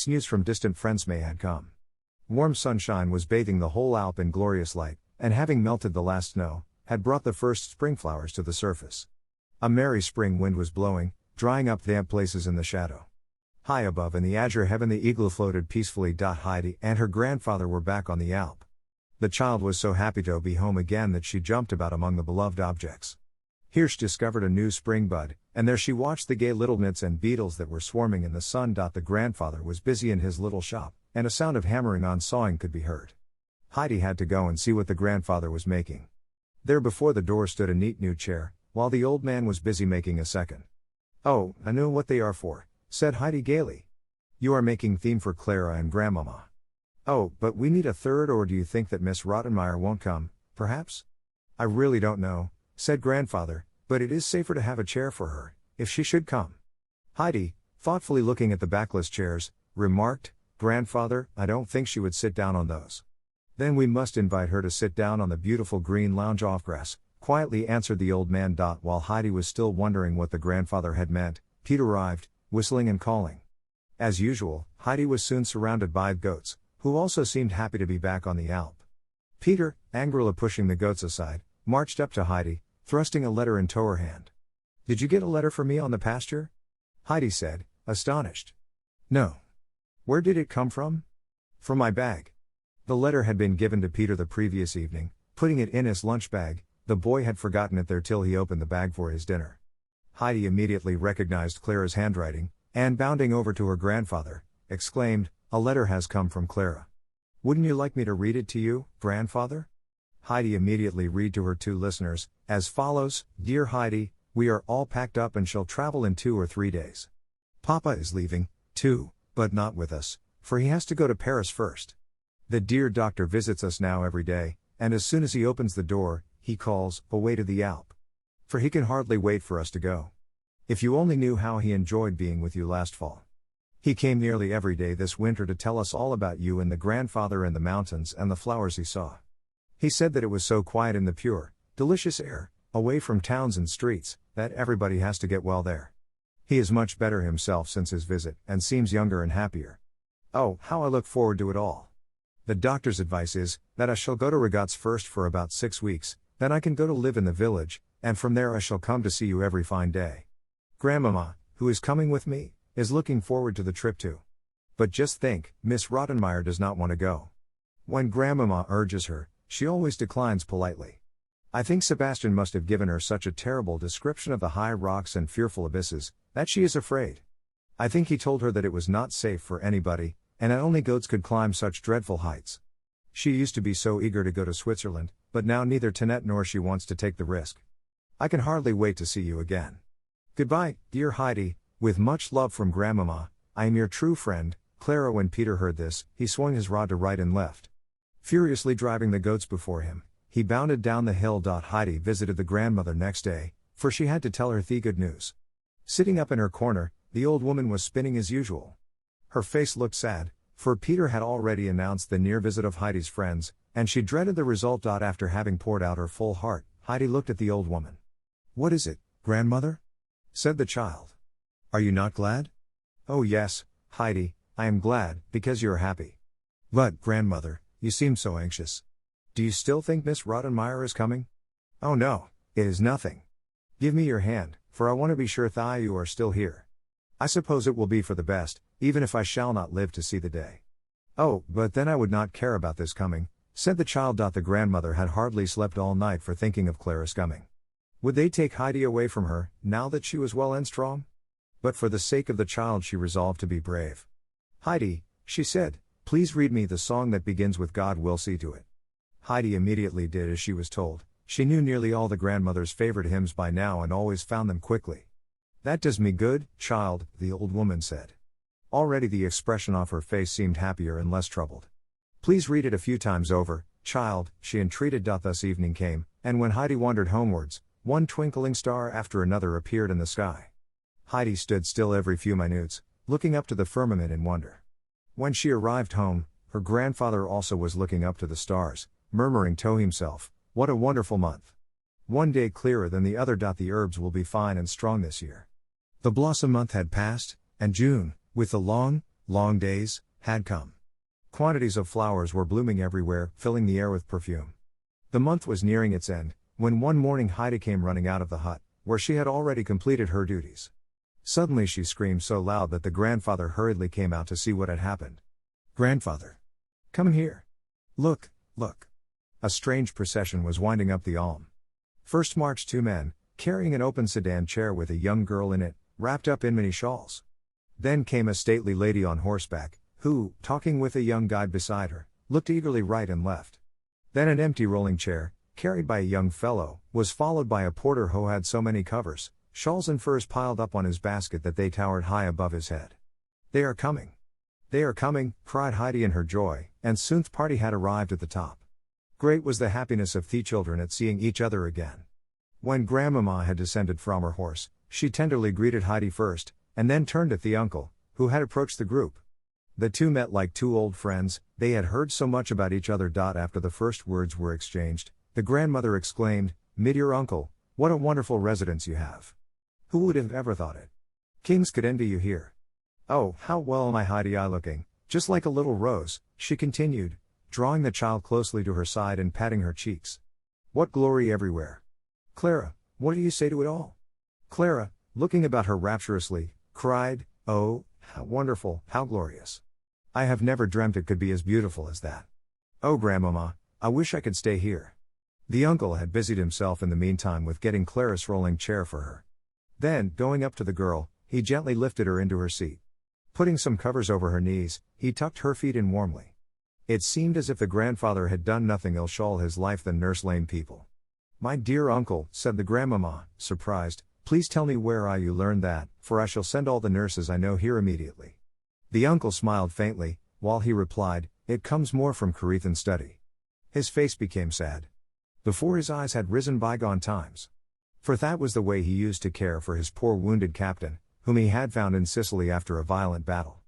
News from distant friends May had come. Warm sunshine was bathing the whole Alp in glorious light, and having melted the last snow, had brought the first spring flowers to the surface. A merry spring wind was blowing, drying up damp places in the shadow. High above in the azure heaven the igloo floated peacefully. Heidi and her grandfather were back on the Alp. The child was so happy to be home again that she jumped about among the beloved objects. Here she discovered a new spring bud, and there she watched the gay little nits and beetles that were swarming in the sun. The grandfather was busy in his little shop, and a sound of hammering on sawing could be heard. Heidi had to go and see what the grandfather was making. There before the door stood a neat new chair, while the old man was busy making a second. "Oh, I know what they are for," said Heidi gaily. "You are making theme for Clara and Grandmama." "Oh, but we need a third, or do you think that Miss Rottenmeier won't come, perhaps?" "I really don't know," said Grandfather, "but it is safer to have a chair for her, if she should come." Heidi, thoughtfully looking at the backless chairs, remarked, "Grandfather, I don't think she would sit down on those." "Then we must invite her to sit down on the beautiful green lounge off grass," quietly answered the old man. While Heidi was still wondering what the grandfather had meant, Pete arrived, whistling and calling. As usual, Heidi was soon surrounded by goats, who also seemed happy to be back on the Alp. Peter, angrily pushing the goats aside, marched up to Heidi, thrusting a letter into her hand. "Did you get a letter for me on the pasture?" Heidi said, astonished. "No." "Where did it come from?" "From my bag." The letter had been given to Peter the previous evening. Putting it in his lunch bag, the boy had forgotten it there till he opened the bag for his dinner. Heidi immediately recognized Clara's handwriting, and bounding over to her grandfather, exclaimed, "A letter has come from Clara. Wouldn't you like me to read it to you, Grandfather?" Heidi immediately read to her two listeners, as follows: "Dear Heidi, we are all packed up and shall travel in 2 or 3 days. Papa is leaving, too, but not with us, for he has to go to Paris first. The dear doctor visits us now every day, and as soon as he opens the door, he calls, away to the Alp. For he can hardly wait for us to go. If you only knew how he enjoyed being with you last fall. He came nearly every day this winter to tell us all about you and the grandfather and the mountains and the flowers he saw. He said that it was so quiet in the pure, delicious air, away from towns and streets, that everybody has to get well there. He is much better himself since his visit, and seems younger and happier. Oh, how I look forward to it all. The doctor's advice is, that I shall go to Regatz first for about 6 weeks, then I can go to live in the village, and from there I shall come to see you every fine day. Grandmama, who is coming with me, is looking forward to the trip too. But just think, Miss Rottenmeier does not want to go. When Grandmama urges her, she always declines politely. I think Sebastian must have given her such a terrible description of the high rocks and fearful abysses, that she is afraid. I think he told her that it was not safe for anybody, and that only goats could climb such dreadful heights. She used to be so eager to go to Switzerland, but now neither Tinette nor she wants to take the risk. I can hardly wait to see you again. Goodbye, dear Heidi, with much love from Grandmama, I am your true friend, Clara." When Peter heard this, he swung his rod to right and left. Furiously driving the goats before him, he bounded down the hill. Heidi visited the grandmother next day, for she had to tell her the good news. Sitting up in her corner, the old woman was spinning as usual. Her face looked sad, for Peter had already announced the near visit of Heidi's friends, and she dreaded the result. After having poured out her full heart, Heidi looked at the old woman. "What is it, grandmother?" said the child. "Are you not glad?" "Oh yes, Heidi, I am glad, because you're happy. But, grandmother, you seem so anxious. Do you still think Miss Rottenmeier is coming?" "Oh no, it is nothing. Give me your hand, for I want to be sure that you are still here. I suppose it will be for the best, even if I shall not live to see the day." "Oh, but then I would not care about this coming," said the child. The grandmother had hardly slept all night for thinking of Clara's coming. Would they take Heidi away from her, now that she was well and strong? But for the sake of the child she resolved to be brave. "Heidi," she said, "please read me the song that begins with 'God will see to it.'" Heidi immediately did as she was told. She knew nearly all the grandmother's favorite hymns by now and always found them quickly. "That does me good, child," the old woman said. Already the expression off her face seemed happier and less troubled. "Please read it a few times over, child," she entreated. Thus evening came, and when Heidi wandered homewards, one twinkling star after another appeared in the sky. Heidi stood still every few minutes, looking up to the firmament in wonder. When she arrived home, her grandfather also was looking up to the stars, murmuring to himself, "What a wonderful month. One day clearer than the other. The herbs will be fine and strong this year." The blossom month had passed, and June, with the long, long days had come. Quantities of flowers were blooming everywhere, filling the air with perfume. The month was nearing its end, when one morning Heidi came running out of the hut, where she had already completed her duties. Suddenly she screamed so loud that the grandfather hurriedly came out to see what had happened. "Grandfather! Come here! Look, look!" A strange procession was winding up the Alm. First marched two men, carrying an open sedan chair with a young girl in it, wrapped up in many shawls. Then came a stately lady on horseback, who, talking with a young guide beside her, looked eagerly right and left. Then an empty rolling chair, carried by a young fellow, was followed by a porter who had so many covers, shawls and furs piled up on his basket that they towered high above his head. "They are coming! They are coming!" cried Heidi in her joy, and soon the party had arrived at the top. Great was the happiness of the children at seeing each other again. When Grandmama had descended from her horse, she tenderly greeted Heidi first, and then turned at the uncle, who had approached the group. The two met like two old friends. They had heard so much about each other. After the first words were exchanged, the grandmother exclaimed, "My dear uncle, what a wonderful residence you have! Who would have ever thought it? Kings could envy you here. Oh, how well am I, Heidi, looking, just like a little rose," she continued, drawing the child closely to her side and patting her cheeks. "What glory everywhere! Clara, what do you say to it all?" Clara, looking about her rapturously, cried, "Oh, how wonderful, how glorious! I have never dreamt it could be as beautiful as that. Oh, Grandmama, I wish I could stay here." The uncle had busied himself in the meantime with getting Clara's rolling chair for her. Then, going up to the girl, he gently lifted her into her seat. Putting some covers over her knees, he tucked her feet in warmly. It seemed as if the grandfather had done nothing else all his life than nurse lame people. "My dear uncle," said the grandmama, surprised, "please tell me where you learned that, for I shall send all the nurses I know here immediately." The uncle smiled faintly, while he replied, "It comes more from Carethan study." His face became sad. Before his eyes had risen bygone times. For that was the way he used to care for his poor wounded captain, whom he had found in Sicily after a violent battle.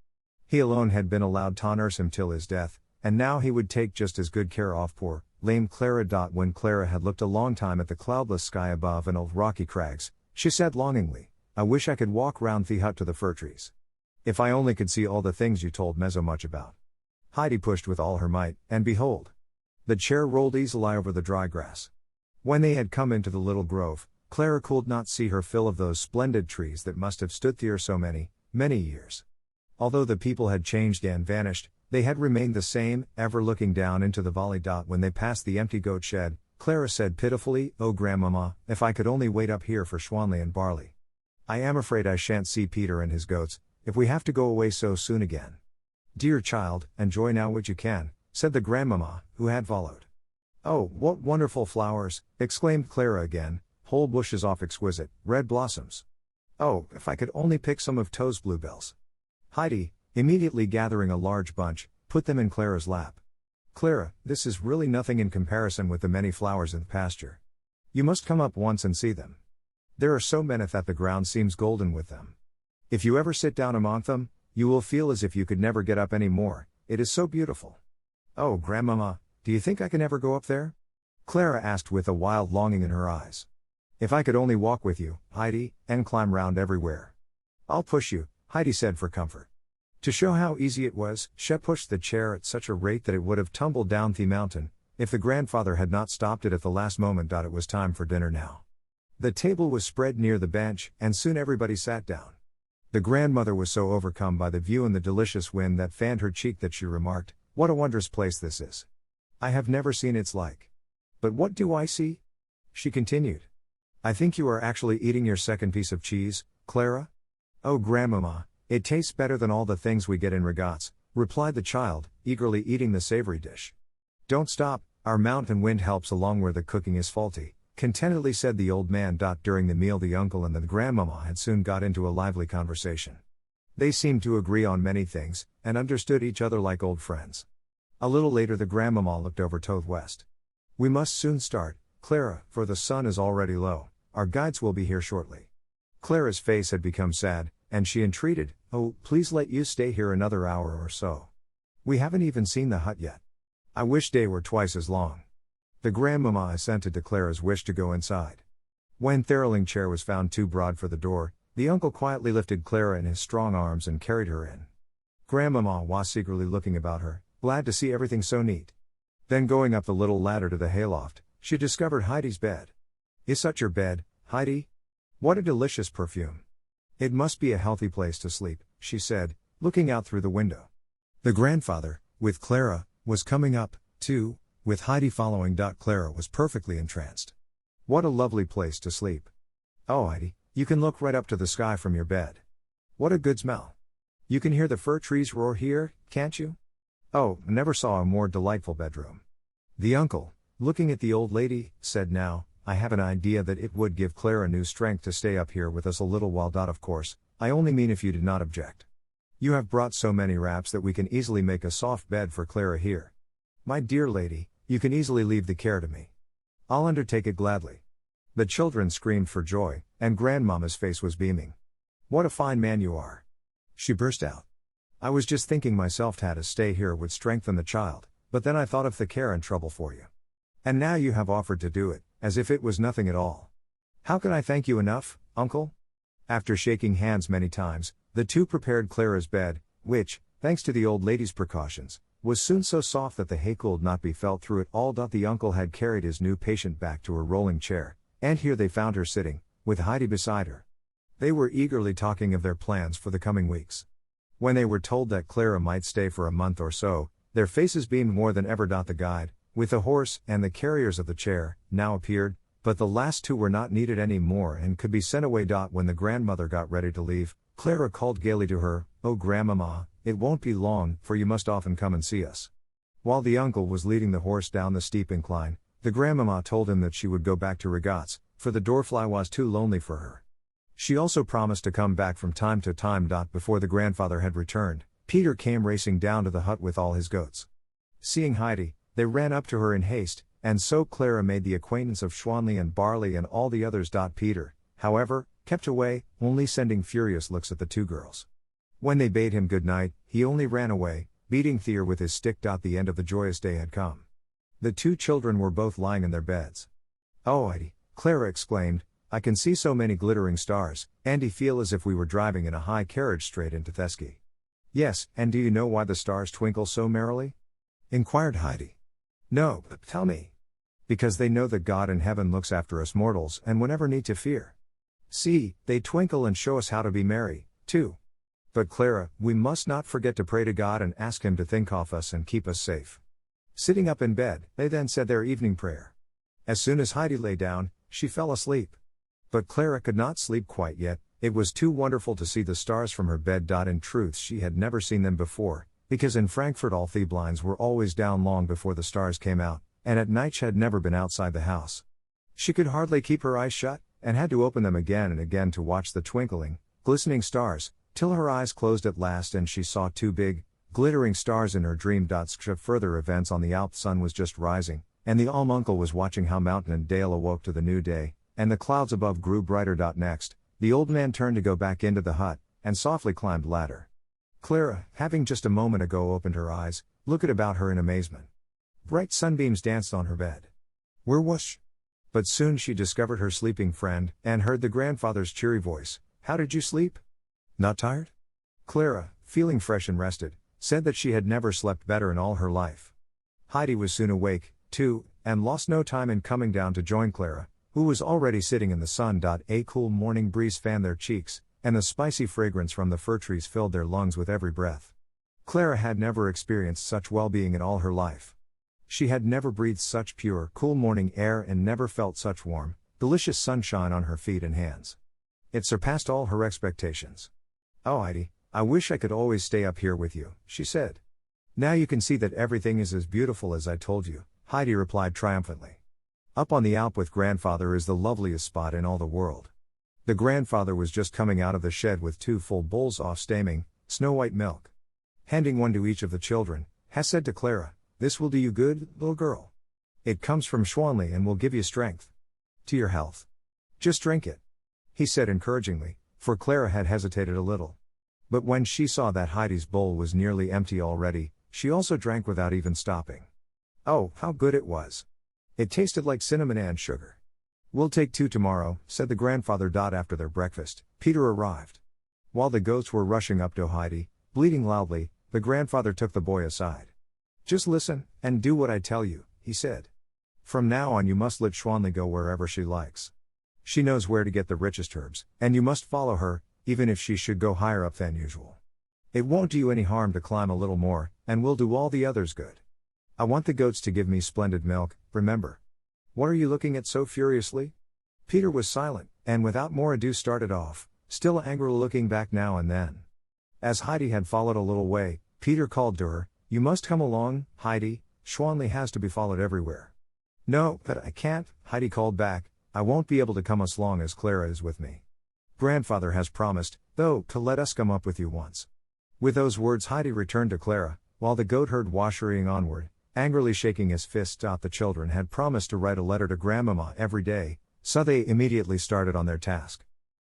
He alone had been allowed to nurse him till his death, and now he would take just as good care of poor, lame Clara. When Clara had looked a long time at the cloudless sky above and old rocky crags, she said longingly, "I wish I could walk round the hut to the fir trees. If I only could see all the things you told me so much about." Heidi pushed with all her might, and behold! The chair rolled easily over the dry grass. When they had come into the little grove, Clara could not see her fill of those splendid trees that must have stood there so many, many years. Although the people had changed and vanished, they had remained the same, ever looking down into the valley. When they passed the empty goat shed, Clara said pitifully, "Oh, Grandmama, if I could only wait up here for Schwanley and Barley. I am afraid I shan't see Peter and his goats, if we have to go away so soon again." "Dear child, enjoy now what you can," said the grandmama, who had followed. "Oh, what wonderful flowers!" exclaimed Clara again, "whole bushes of exquisite, red blossoms. Oh, if I could only pick some of Toe's bluebells." Heidi, immediately gathering a large bunch, put them in Clara's lap. "Clara, this is really nothing in comparison with the many flowers in the pasture. You must come up once and see them. There are so many that the ground seems golden with them. If you ever sit down among them, you will feel as if you could never get up any more, it is so beautiful." "Oh, Grandmama, do you think I can ever go up there?" Clara asked with a wild longing in her eyes. "If I could only walk with you, Heidi, and climb round everywhere." "I'll push you," Heidi said for comfort. To show how easy it was, she pushed the chair at such a rate that it would have tumbled down the mountain, if the grandfather had not stopped it at the last moment. It was time for dinner now. The table was spread near the bench, and soon everybody sat down. The grandmother was so overcome by the view and the delicious wind that fanned her cheek that she remarked, "What a wondrous place this is! I have never seen its like. But what do I see?" she continued. "I think you are actually eating your second piece of cheese, Clara?" "Oh, Grandmama, it tastes better than all the things we get in regattes," replied the child, eagerly eating the savory dish. "Don't stop, our mountain wind helps along where the cooking is faulty," contentedly said the old man. During the meal the uncle and the grandmama had soon got into a lively conversation. They seemed to agree on many things, and understood each other like old friends. A little later the grandmama looked over to the west. "We must soon start, Clara, for the sun is already low. Our guides will be here shortly." Clara's face had become sad, and she entreated, "Oh, please let you stay here another hour or so. We haven't even seen the hut yet. I wish day were twice as long." The grandmama assented to Clara's wish to go inside. When Theriling chair was found too broad for the door, the uncle quietly lifted Clara in his strong arms and carried her in. Grandmama was secretly looking about her, glad to see everything so neat. Then going up the little ladder to the hayloft, she discovered Heidi's bed. Is such your bed, Heidi? What a delicious perfume. It must be a healthy place to sleep, she said, looking out through the window. The grandfather, with Clara, was coming up, too, with Heidi following. Clara was perfectly entranced. What a lovely place to sleep. Oh Heidi, you can look right up to the sky from your bed. What a good smell. You can hear the fir trees roar here, can't you? Oh, never saw a more delightful bedroom. The uncle, looking at the old lady, said, now, I have an idea that it would give Clara new strength to stay up here with us a little while. Of course, I only mean if you did not object. You have brought so many wraps that we can easily make a soft bed for Clara here. My dear lady, you can easily leave the care to me. I'll undertake it gladly. The children screamed for joy, and Grandmama's face was beaming. What a fine man you are. She burst out. I was just thinking myself how to stay here would strengthen the child, but then I thought of the care and trouble for you. And now you have offered to do it, as if it was nothing at all. How can I thank you enough, uncle? After shaking hands many times, the two prepared Clara's bed, which, thanks to the old lady's precautions, was soon so soft that the hay could not be felt through it all. The uncle had carried his new patient back to her rolling chair, and here they found her sitting, with Heidi beside her. They were eagerly talking of their plans for the coming weeks. When they were told that Clara might stay for a month or so, their faces beamed more than ever. The guide, with the horse and the carriers of the chair, now appeared, but the last two were not needed any more and could be sent away. When the grandmother got ready to leave, Clara called gaily to her, "Oh Grandmama, it won't be long, for you must often come and see us." While the uncle was leading the horse down the steep incline, the grandmama told him that she would go back to Regatz, for the Dorfly was too lonely for her. She also promised to come back from time to time. Before the grandfather had returned, Peter came racing down to the hut with all his goats. Seeing Heidi, they ran up to her in haste, and so Clara made the acquaintance of Schwanli and Barley and all the others. Peter, however, kept away, only sending furious looks at the two girls. When they bade him good night, he only ran away, beating Thea with his stick. The end of the joyous day had come. The two children were both lying in their beds. Oh Heidi, Clara exclaimed, I can see so many glittering stars, and I feel as if we were driving in a high carriage straight into Thesky. Yes, and do you know why the stars twinkle so merrily? Inquired Heidi. No, but tell me. Because they know that God in heaven looks after us mortals and whenever need to fear. See, they twinkle and show us how to be merry, too. But Clara, we must not forget to pray to God and ask Him to think of us and keep us safe. Sitting up in bed, they then said their evening prayer. As soon as Heidi lay down, she fell asleep. But Clara could not sleep quite yet. It was too wonderful to see the stars from her bed. In truth, she had never seen them before, because in Frankfurt all the blinds were always down long before the stars came out, and at night she had never been outside the house. She could hardly keep her eyes shut, and had to open them again and again to watch the twinkling, glistening stars, till her eyes closed at last and she saw two big, glittering stars in her dream. Further events on the Alp. Sun was just rising, and the Alm uncle was watching how mountain and dale awoke to the new day, and the clouds above grew brighter. Next, the old man turned to go back into the hut, and softly climbed ladder. Clara, having just a moment ago opened her eyes, looked about her in amazement. Bright sunbeams danced on her bed. Where was she? But soon she discovered her sleeping friend, and heard the grandfather's cheery voice, How did you sleep? Not tired? Clara, feeling fresh and rested, said that she had never slept better in all her life. Heidi was soon awake, too, and lost no time in coming down to join Clara, who was already sitting in the sun. A cool morning breeze fanned their cheeks, and the spicy fragrance from the fir trees filled their lungs with every breath. Clara had never experienced such well-being in all her life. She had never breathed such pure, cool morning air and never felt such warm, delicious sunshine on her feet and hands. It surpassed all her expectations. Oh Heidi, I wish I could always stay up here with you, she said. Now you can see that everything is as beautiful as I told you, Heidi replied triumphantly. Up on the Alp with grandfather is the loveliest spot in all the world. The grandfather was just coming out of the shed with two full bowls of steaming, snow-white milk. Handing one to each of the children, Hess said to Clara, This will do you good, little girl. It comes from Schwanli and will give you strength. To your health. Just drink it. He said encouragingly, for Clara had hesitated a little. But when she saw that Heidi's bowl was nearly empty already, she also drank without even stopping. Oh, how good it was. It tasted like cinnamon and sugar. We'll take two tomorrow, said the grandfather. After their breakfast, Peter arrived. While the goats were rushing up to Heidi, bleating loudly, The grandfather took the boy aside. Just listen, and do what I tell you, he said. From now on you must let Schwanli go wherever she likes. She knows where to get the richest herbs, and you must follow her, even if she should go higher up than usual. It won't do you any harm to climb a little more, and will do all the others good. I want the goats to give me splendid milk, remember. What are you looking at so furiously? Peter was silent, and without more ado started off, still angrily looking back now and then. As Heidi had followed a little way, Peter called to her, "You must come along, Heidi, Schwanli has to be followed everywhere." "No, but I can't," Heidi called back, "I won't be able to come as long as Clara is with me. Grandfather has promised, though, to let us come up with you once." With those words Heidi returned to Clara, while the goatherd was hurrying onward, angrily shaking his fist. The children had promised to write a letter to Grandmama every day, so they immediately started on their task.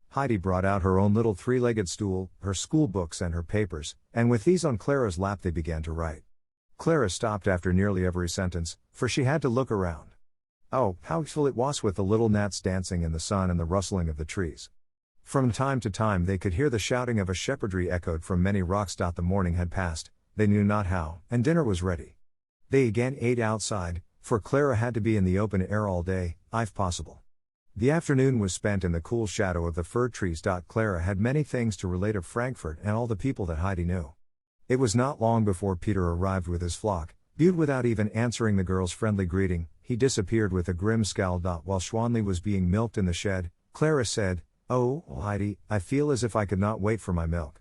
Heidi brought out her own little three-legged stool, her school books and her papers, and with these on Clara's lap they began to write. Clara stopped after nearly every sentence, for she had to look around. Oh, how peaceful it was with the little gnats dancing in the sun and the rustling of the trees. From time to time they could hear the shouting of a shepherdry echoed from many rocks. The morning had passed, they knew not how, and dinner was ready. They again ate outside, for Clara had to be in the open air all day, if possible. The afternoon was spent in the cool shadow of the fir trees. Clara had many things to relate of Frankfurt and all the people that Heidi knew. It was not long before Peter arrived with his flock, but without even answering the girl's friendly greeting, he disappeared with a grim scowl. While Schwanli was being milked in the shed, Clara said, "Oh, Heidi, I feel as if I could not wait for my milk.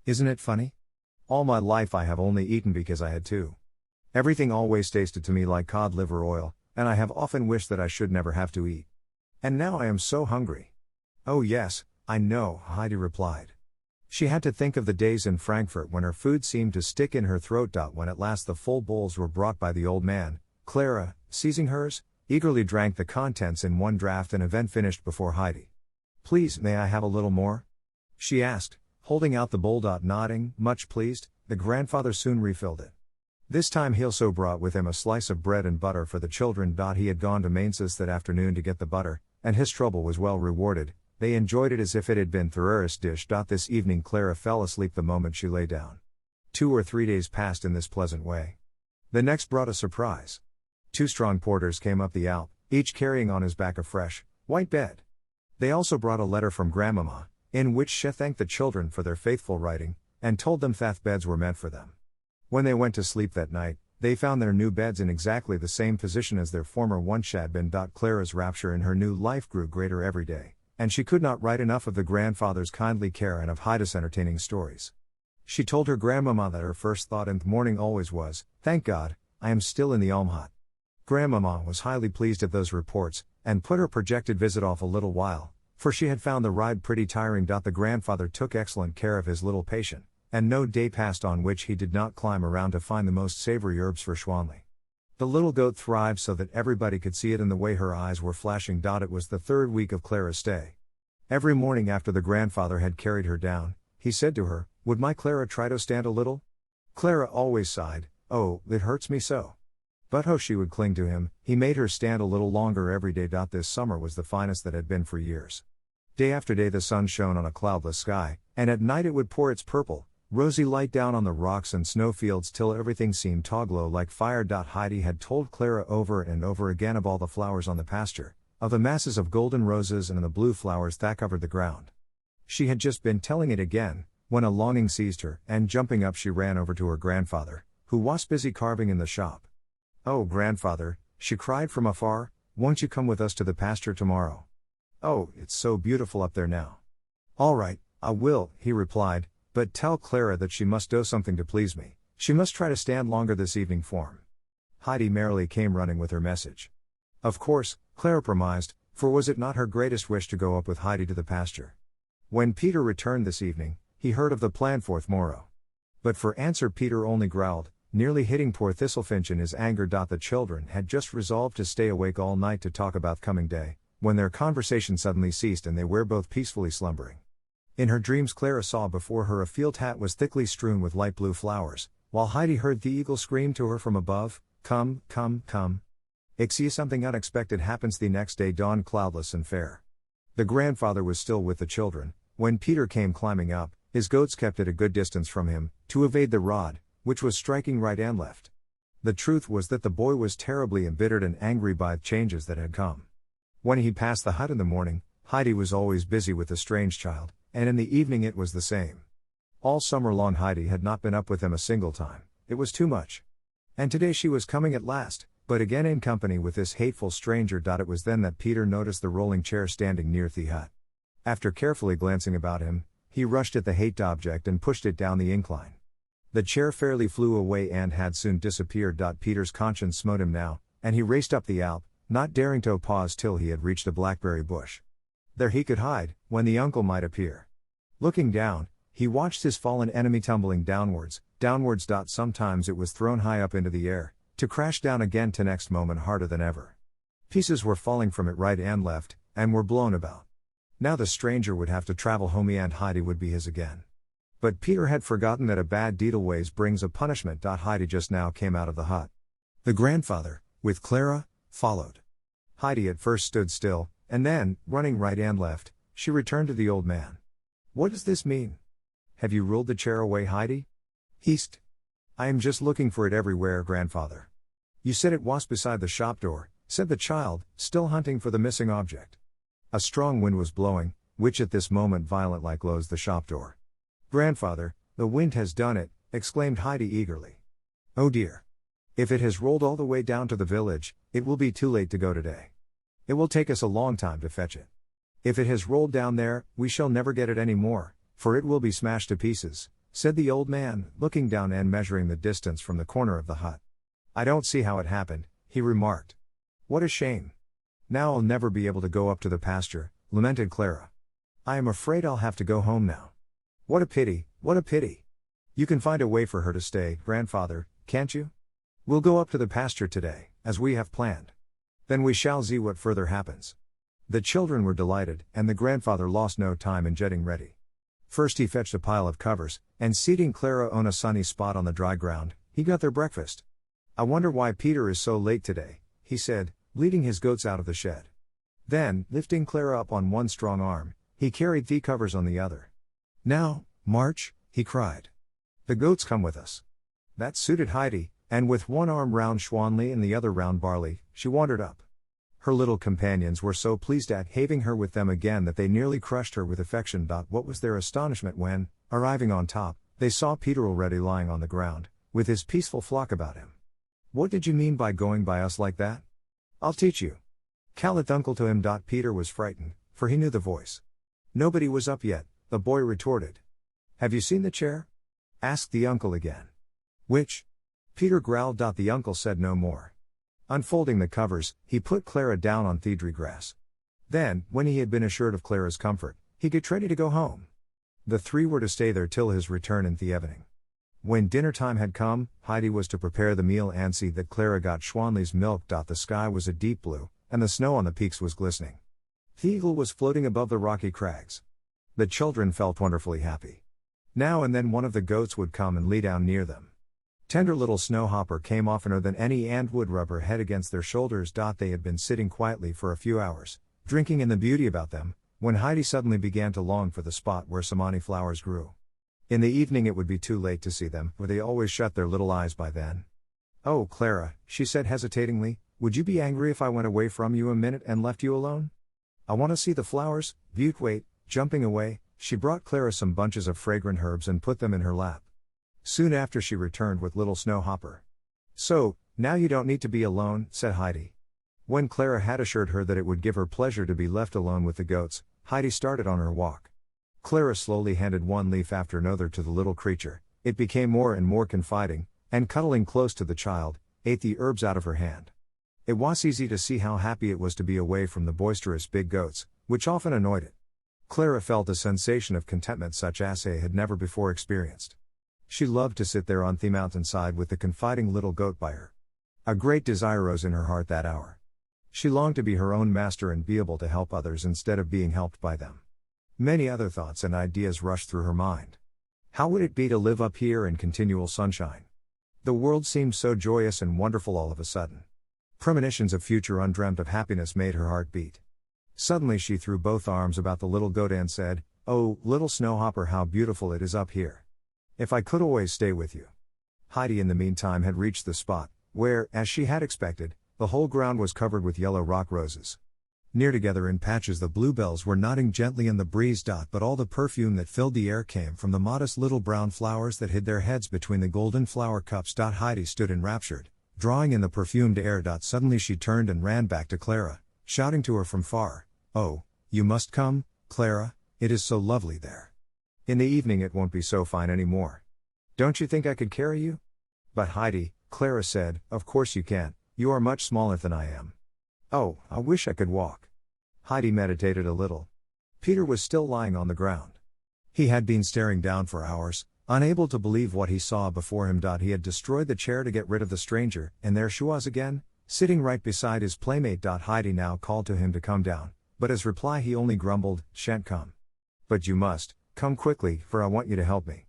Isn't it funny? All my life I have only eaten because I had to. Everything always tasted to me like cod liver oil, and I have often wished that I should never have to eat. And now I am so hungry." "Oh yes, I know," Heidi replied. She had to think of the days in Frankfurt when her food seemed to stick in her throat. When at last the full bowls were brought by the old man, Clara, seizing hers, eagerly drank the contents in one draught and event finished before Heidi. "Please, may I have a little more?" she asked, holding out the bowl. Nodding, much pleased, the grandfather soon refilled it. This time he also brought with him a slice of bread and butter for the children. He had gone to Mainz's that afternoon to get the butter, and his trouble was well rewarded. They enjoyed it as if it had been Thurer's dish. This evening Clara fell asleep the moment she lay down. 2 or 3 days passed in this pleasant way. The next brought a surprise. 2 strong porters came up the Alp, each carrying on his back a fresh, white bed. They also brought a letter from Grandmama, in which she thanked the children for their faithful writing, and told them that beds were meant for them. When they went to sleep that night, they found their new beds in exactly the same position as their former ones had been. Clara's rapture in her new life grew greater every day, and she could not write enough of the grandfather's kindly care and of Heidi's entertaining stories. She told her Grandmama that her first thought in the morning always was, "Thank God, I am still in the almhut." Grandmama was highly pleased at those reports, and put her projected visit off a little while, for she had found the ride pretty tiring. The grandfather took excellent care of his little patient, and no day passed on which he did not climb around to find the most savory herbs for Schwanli. The little goat thrived so that everybody could see it in the way her eyes were flashing. It was the 3rd week of Clara's stay. Every morning after the grandfather had carried her down, he said to her, "Would my Clara try to stand a little?" Clara always sighed, "Oh, it hurts me so." But she would cling to him. He made her stand a little longer every day. This summer was the finest that had been for years. Day after day the sun shone on a cloudless sky, and at night it would pour its purple, rosy light down on the rocks and snowfields till everything seemed to glow like fire. Heidi had told Clara over and over again of all the flowers on the pasture, of the masses of golden roses and the blue flowers that covered the ground. She had just been telling it again, when a longing seized her, and jumping up she ran over to her grandfather, who was busy carving in the shop. "Oh, grandfather," she cried from afar, "won't you come with us to the pasture tomorrow? Oh, it's so beautiful up there now." "All right, I will," he replied, "but tell Clara that she must do something to please me. She must try to stand longer this evening for him." Heidi merrily came running with her message. Of course, Clara promised, for was it not her greatest wish to go up with Heidi to the pasture? When Peter returned this evening, he heard of the plan for tomorrow. But for answer Peter only growled, nearly hitting poor Thistlefinch in his anger. The children had just resolved to stay awake all night to talk about coming day, when their conversation suddenly ceased and they were both peacefully slumbering. In her dreams Clara saw before her a field hat was thickly strewn with light blue flowers, while Heidi heard the eagle scream to her from above, "Come, come, come." Something unexpected happens. The next day dawned cloudless and fair. The grandfather was still with the children, when Peter came climbing up, His goats kept at a good distance from him, to evade the rod, which was striking right and left. The truth was that the boy was terribly embittered and angry by the changes that had come. When he passed the hut in the morning, Heidi was always busy with the strange child, and in the evening it was the same. All summer long Heidi had not been up with him a single time, it was too much. And today she was coming at last, but again in company with this hateful stranger. It was then that Peter noticed the rolling chair standing near the hut. After carefully glancing about him, he rushed at the hate object and pushed it down the incline. The chair fairly flew away and had soon disappeared. Peter's conscience smote him now, and he raced up the Alp, not daring to pause till he had reached a blackberry bush. There he could hide, when the uncle might appear. Looking down, he watched his fallen enemy tumbling downwards. Sometimes it was thrown high up into the air, to crash down again to next moment harder than ever. Pieces were falling from it right and left, and were blown about. Now the stranger would have to travel home and Heidi would be his again. But Peter had forgotten that a bad deed always brings a punishment. Heidi just now came out of the hut. The grandfather, with Clara, followed. Heidi at first stood still, and then, running right and left, she returned to the old man. What does this mean? Have you rolled the chair away, Heidi? East. I am just looking for it everywhere, grandfather. You said it was beside the shop door, said the child, still hunting for the missing object. A strong wind was blowing, which at this moment violently closed the shop door. Grandfather, the wind has done it, exclaimed Heidi eagerly. Oh dear. If it has rolled all the way down to the village, it will be too late to go today. It will take us a long time to fetch it. If it has rolled down there, we shall never get it any more, for it will be smashed to pieces, said the old man, looking down and measuring the distance from the corner of the hut. I don't see how it happened, he remarked. What a shame. Now I'll never be able to go up to the pasture, lamented Clara. I am afraid I'll have to go home now. What a pity, what a pity. You can find a way for her to stay, grandfather, can't you? We'll go up to the pasture today, as we have planned. Then we shall see what further happens. The children were delighted, and the grandfather lost no time in getting ready. First he fetched a pile of covers, and seating Clara on a sunny spot on the dry ground, he got their breakfast. I wonder why Peter is so late today, he said, leading his goats out of the shed. Then, lifting Clara up on one strong arm, he carried the covers on the other. Now, march, he cried. The goats come with us. That suited Heidi, and with one arm round Schwanli and the other round Barley, she wandered up. Her little companions were so pleased at having her with them again that they nearly crushed her with affection. What was their astonishment when, arriving on top, they saw Peter already lying on the ground, with his peaceful flock about him. What did you mean by going by us like that? I'll teach you. Call uncle to him. Peter was frightened, for he knew the voice. Nobody was up yet, the boy retorted. Have you seen the chair? Asked the uncle again. Which? Peter growled. The uncle said no more. Unfolding the covers, he put Clara down on the grass. Then, when he had been assured of Clara's comfort, he got ready to go home. The three were to stay there till his return in the evening. When dinner time had come, Heidi was to prepare the meal and see that Clara got Schwanli's milk. The sky was a deep blue, and the snow on the peaks was glistening. The eagle was floating above the rocky crags. The children felt wonderfully happy. Now and then one of the goats would come and lie down near them. Tender little Snowhopper came oftener than any and would rub her head against their shoulders. They had been sitting quietly for a few hours, drinking in the beauty about them, when Heidi suddenly began to long for the spot where samani flowers grew. In the evening it would be too late to see them, for they always shut their little eyes by then. Oh, Clara, she said hesitatingly, would you be angry if I went away from you a minute and left you alone? I want to see the flowers. Wait, jumping away, she brought Clara some bunches of fragrant herbs and put them in her lap. Soon after she returned with little Snowhopper. So, now you don't need to be alone, said Heidi. When Clara had assured her that it would give her pleasure to be left alone with the goats, Heidi started on her walk. Clara slowly handed one leaf after another to the little creature. It became more and more confiding, and cuddling close to the child, ate the herbs out of her hand. It was easy to see how happy it was to be away from the boisterous big goats, which often annoyed it. Clara felt a sensation of contentment such as she had never before experienced. She loved to sit there on the mountainside with the confiding little goat by her. A great desire rose in her heart that hour. She longed to be her own master and be able to help others instead of being helped by them. Many other thoughts and ideas rushed through her mind. How would it be to live up here in continual sunshine? The world seemed so joyous and wonderful all of a sudden. Premonitions of future undreamt of happiness made her heart beat. Suddenly she threw both arms about the little goat and said, "Oh, little snowhopper, how beautiful it is up here. If I could always stay with you." Heidi in the meantime had reached the spot, where, as she had expected, the whole ground was covered with yellow rock roses. Near together in patches the bluebells were nodding gently in the breeze. But all the perfume that filled the air came from the modest little brown flowers that hid their heads between the golden flower cups. Heidi stood enraptured, drawing in the perfumed air. Suddenly she turned and ran back to Clara, shouting to her from far, "Oh, you must come, Clara, it is so lovely there. In the evening it won't be so fine anymore. Don't you think I could carry you?" "But Heidi," Clara said, "of course you can't, you are much smaller than I am." "Oh, I wish I could walk." Heidi meditated a little. Peter was still lying on the ground. He had been staring down for hours, unable to believe what he saw before him. He had destroyed the chair to get rid of the stranger, and there she was again, sitting right beside his playmate. Heidi now called to him to come down, but as reply he only grumbled, "Shan't come." "But you must, come quickly, for I want you to help me."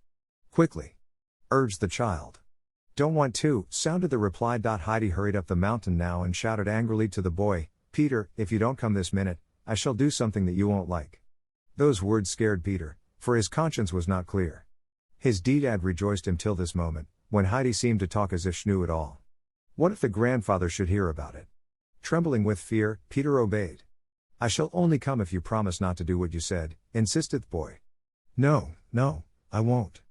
"Quickly," urged the child. "Don't want to," sounded the reply. Heidi hurried up the mountain now and shouted angrily to the boy, "Peter, if you don't come this minute, I shall do something that you won't like." Those words scared Peter, for his conscience was not clear. His deed had rejoiced him till this moment, when Heidi seemed to talk as if she knew it all. What if the grandfather should hear about it? Trembling with fear, Peter obeyed. "I shall only come if you promise not to do what you said," insisted the boy. No, I won't."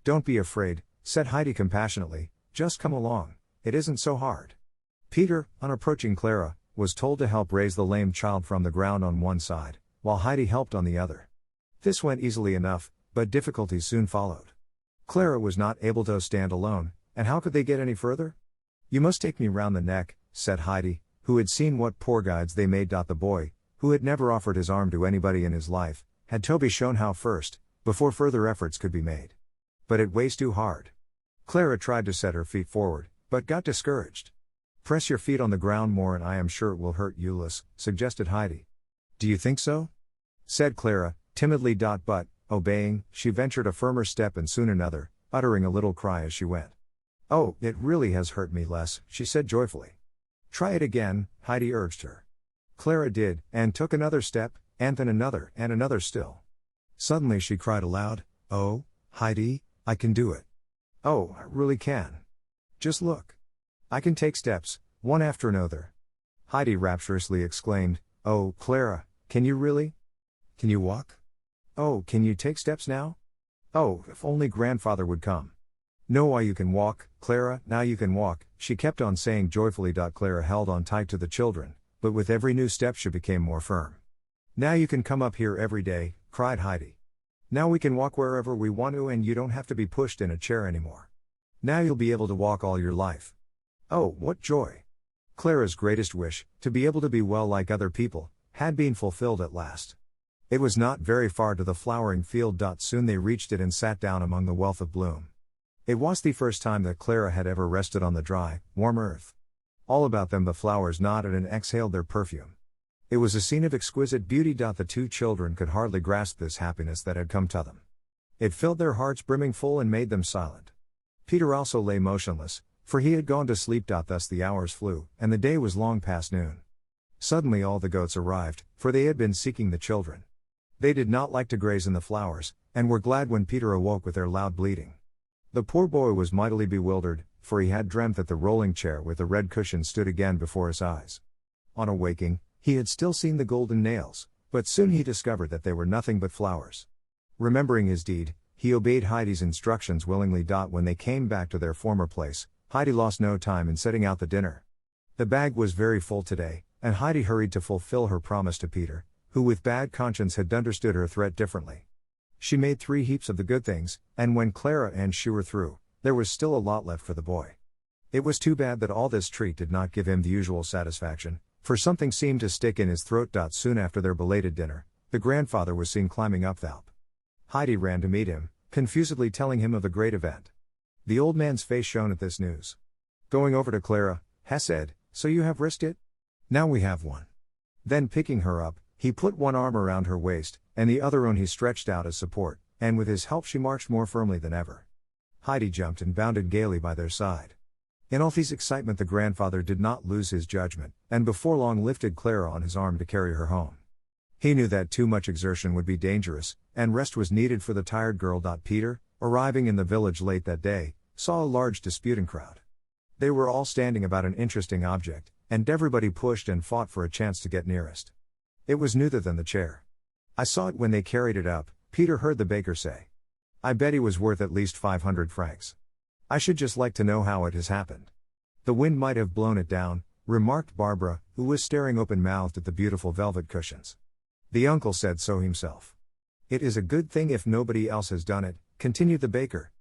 "Don't be afraid," said Heidi compassionately, "just come along, it isn't so hard." Peter, on approaching Clara, was told to help raise the lame child from the ground on one side, while Heidi helped on the other. This went easily enough, but difficulties soon followed. Clara was not able to stand alone, and how could they get any further? "You must take me round the neck," said Heidi, who had seen what poor guides they made. The boy, who had never offered his arm to anybody in his life, had to be shown how first, before further efforts could be made. "But it weighs too hard." Clara tried to set her feet forward, but got discouraged. "Press your feet on the ground more and I am sure it will hurt you less," suggested Heidi. "Do you think so?" said Clara, timidly. But, obeying, she ventured a firmer step and soon another, uttering a little cry as she went. "Oh, it really has hurt me less," she said joyfully. "Try it again," Heidi urged her. Clara did, and took another step, and then another, and another still. Suddenly she cried aloud, "Oh, Heidi, I can do it. Oh, I really can. Just look. I can take steps, one after another." Heidi rapturously exclaimed, "Oh, Clara, can you really? Can you walk? Oh, can you take steps now? Oh, if only grandfather would come." "No, why you can walk, Clara, now you can walk," she kept on saying joyfully. Clara held on tight to the children, but with every new step she became more firm. "Now you can come up here every day," cried Heidi. "Now we can walk wherever we want to and you don't have to be pushed in a chair anymore. Now you'll be able to walk all your life. Oh, what joy!" Clara's greatest wish, to be able to be well like other people, had been fulfilled at last. It was not very far to the flowering field. Soon they reached it and sat down among the wealth of bloom. It was the first time that Clara had ever rested on the dry, warm earth. All about them the flowers nodded and exhaled their perfume. It was a scene of exquisite beauty. The two children could hardly grasp this happiness that had come to them. It filled their hearts brimming full and made them silent. Peter also lay motionless, for he had gone to sleep. Thus the hours flew, and the day was long past noon. Suddenly all the goats arrived, for they had been seeking the children. They did not like to graze in the flowers, and were glad when Peter awoke with their loud bleating. The poor boy was mightily bewildered, for he had dreamt that the rolling chair with the red cushion stood again before his eyes. On awaking, he had still seen the golden nails, but soon he discovered that they were nothing but flowers. Remembering his deed, he obeyed Heidi's instructions willingly. When they came back to their former place, Heidi lost no time in setting out the dinner. The bag was very full today, and Heidi hurried to fulfill her promise to Peter, who with bad conscience had understood her threat differently. She made 3 heaps of the good things, and when Clara and she were through, there was still a lot left for the boy. It was too bad that all this treat did not give him the usual satisfaction, for something seemed to stick in his throat. Soon after their belated dinner, the grandfather was seen climbing up the Alp. Heidi ran to meet him, confusedly telling him of the great event. The old man's face shone at this news. Going over to Clara, he said, "So you have risked it? Now we have one." Then picking her up, he put one arm around her waist, and the other own he stretched out as support, and with his help she marched more firmly than ever. Heidi jumped and bounded gaily by their side. In all this excitement the grandfather did not lose his judgment, and before long lifted Clara on his arm to carry her home. He knew that too much exertion would be dangerous, and rest was needed for the tired girl. Peter, arriving in the village late that day, saw a large disputing crowd. They were all standing about an interesting object, and everybody pushed and fought for a chance to get nearest. It was neither than the chair. "I saw it when they carried it up," Peter heard the baker say. "I bet he was worth at least 500 francs. I should just like to know how it has happened." "The wind might have blown it down," remarked Barbara, who was staring open-mouthed at the beautiful velvet cushions. "The uncle said so himself." "It is a good thing if nobody else has done it," continued the baker.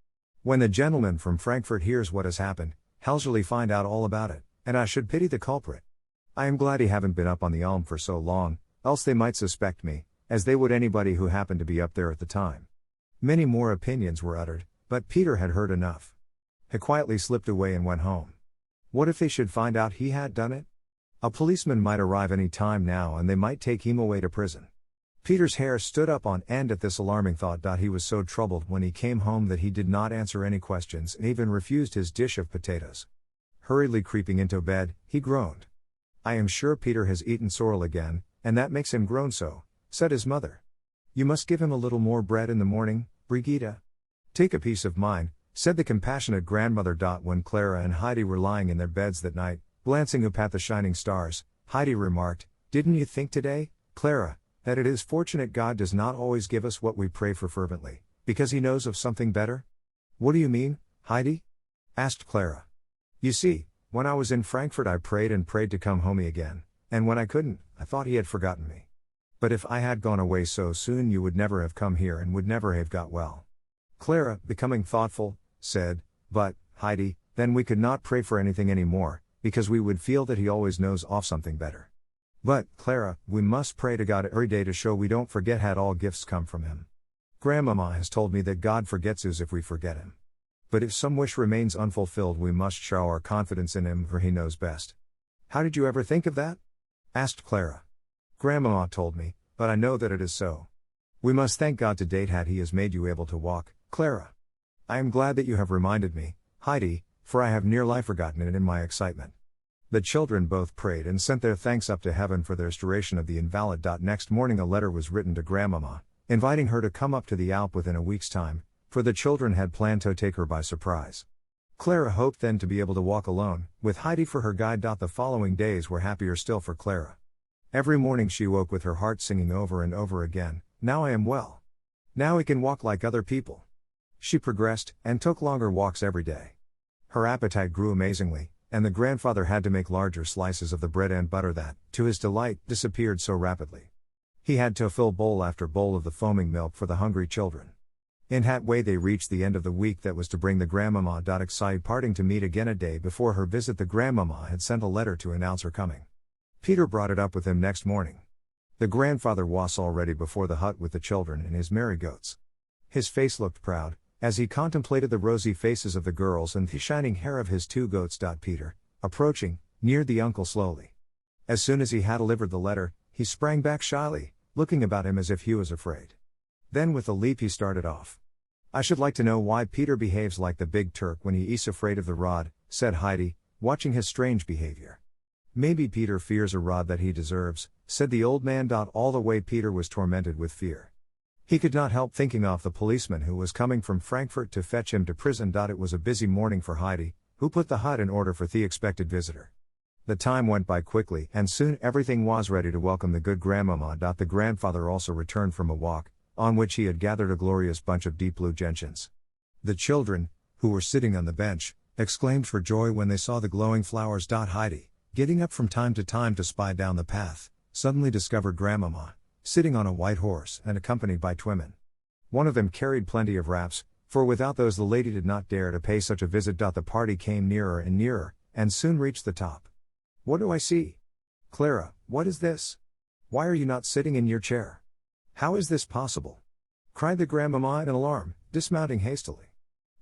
"When the gentleman from Frankfurt hears what has happened, he'll surely find out all about it, and I should pity the culprit. I am glad he haven't been up on the Alm for so long, else they might suspect me, as they would anybody who happened to be up there at the time." Many more opinions were uttered, but Peter had heard enough. He quietly slipped away and went home. What if they should find out he had done it? A policeman might arrive any time now and they might take him away to prison. Peter's hair stood up on end at this alarming thought. He was so troubled when he came home that he did not answer any questions and even refused his dish of potatoes. Hurriedly creeping into bed, he groaned. "I am sure Peter has eaten sorrel again, and that makes him groan so," said his mother. "You must give him a little more bread in the morning, Brigitte." "Take a piece of mine," said the compassionate grandmother. When Clara and Heidi were lying in their beds that night, glancing up at the shining stars, Heidi remarked, "Didn't you think today, Clara, that it is fortunate God does not always give us what we pray for fervently, because he knows of something better?" "What do you mean, Heidi?" asked Clara. "You see, when I was in Frankfurt I prayed and prayed to come home again, and when I couldn't, I thought he had forgotten me. But if I had gone away so soon you would never have come here and would never have got well." Clara, becoming thoughtful, said, "But, Heidi, then we could not pray for anything any more, because we would feel that he always knows of something better." "But, Clara, we must pray to God every day to show we don't forget had all gifts come from him. Grandmama has told me that God forgets us if we forget him. But if some wish remains unfulfilled we must show our confidence in him for he knows best." "How did you ever think of that?" asked Clara. "Grandmama told me, but I know that it is so. We must thank God to date had he has made you able to walk, Clara. I am glad that you have reminded me, Heidi, for I have nearly forgotten it in my excitement." The children both prayed and sent their thanks up to heaven for the restoration of the invalid. Next morning a letter was written to Grandmama, inviting her to come up to the Alp within a week's time, for the children had planned to take her by surprise. Clara hoped then to be able to walk alone, with Heidi for her guide. The following days were happier still for Clara. Every morning she woke with her heart singing over and over again, "Now I am well. Now I can walk like other people." She progressed, and took longer walks every day. Her appetite grew amazingly, and the grandfather had to make larger slices of the bread and butter that, to his delight, disappeared so rapidly. He had to fill bowl after bowl of the foaming milk for the hungry children. In that way they reached the end of the week that was to bring the grandmama. Excited parting to meet again a day before her visit, the grandmama had sent a letter to announce her coming. Peter brought it up with him next morning. The grandfather was already before the hut with the children and his merry goats. His face looked proud, as he contemplated the rosy faces of the girls and the shining hair of his two goats. Peter, approaching, neared the uncle slowly. As soon as he had delivered the letter, he sprang back shyly, looking about him as if he was afraid. Then with a leap he started off. "I should like to know why Peter behaves like the big Turk when he is afraid of the rod," said Heidi, watching his strange behavior. "Maybe Peter fears a rod that he deserves," said the old man. All the way Peter was tormented with fear. He could not help thinking of the policeman who was coming from Frankfurt to fetch him to prison. It was a busy morning for Heidi, who put the hut in order for the expected visitor. The time went by quickly and soon everything was ready to welcome the good grandmama. The grandfather also returned from a walk, on which he had gathered a glorious bunch of deep blue gentians. The children, who were sitting on the bench, exclaimed for joy when they saw the glowing flowers. Heidi, getting up from time to spy down the path, suddenly discovered grandmama, sitting on a white horse and accompanied by women. One of them carried plenty of wraps, for without those the lady did not dare to pay such a visit. The party came nearer and nearer, and soon reached the top. "What do I see? Clara, what is this? Why are you not sitting in your chair? How is this possible?" cried the grandmama in alarm, dismounting hastily.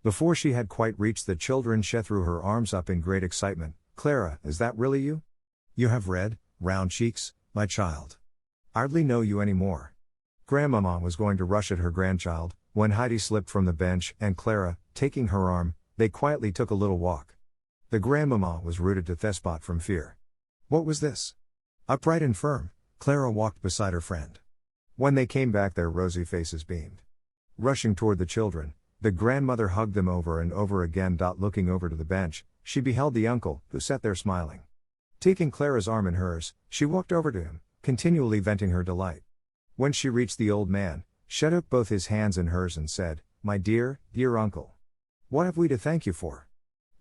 Before she had quite reached the children she threw her arms up in great excitement. "Clara, is that really you? You have red, round cheeks, my child. I hardly know you any more." Grandmama was going to rush at her grandchild, when Heidi slipped from the bench and Clara, taking her arm, they quietly took a little walk. The grandmama was rooted to the spot from fear. What was this? Upright and firm, Clara walked beside her friend. When they came back, their rosy faces beamed. Rushing toward the children, the grandmother hugged them over and over again. Looking over to the bench, she beheld the uncle, who sat there smiling. Taking Clara's arm in hers, she walked over to him, continually venting her delight. When she reached the old man, she took both his hands in hers and said, "My dear, dear uncle. What have we to thank you for?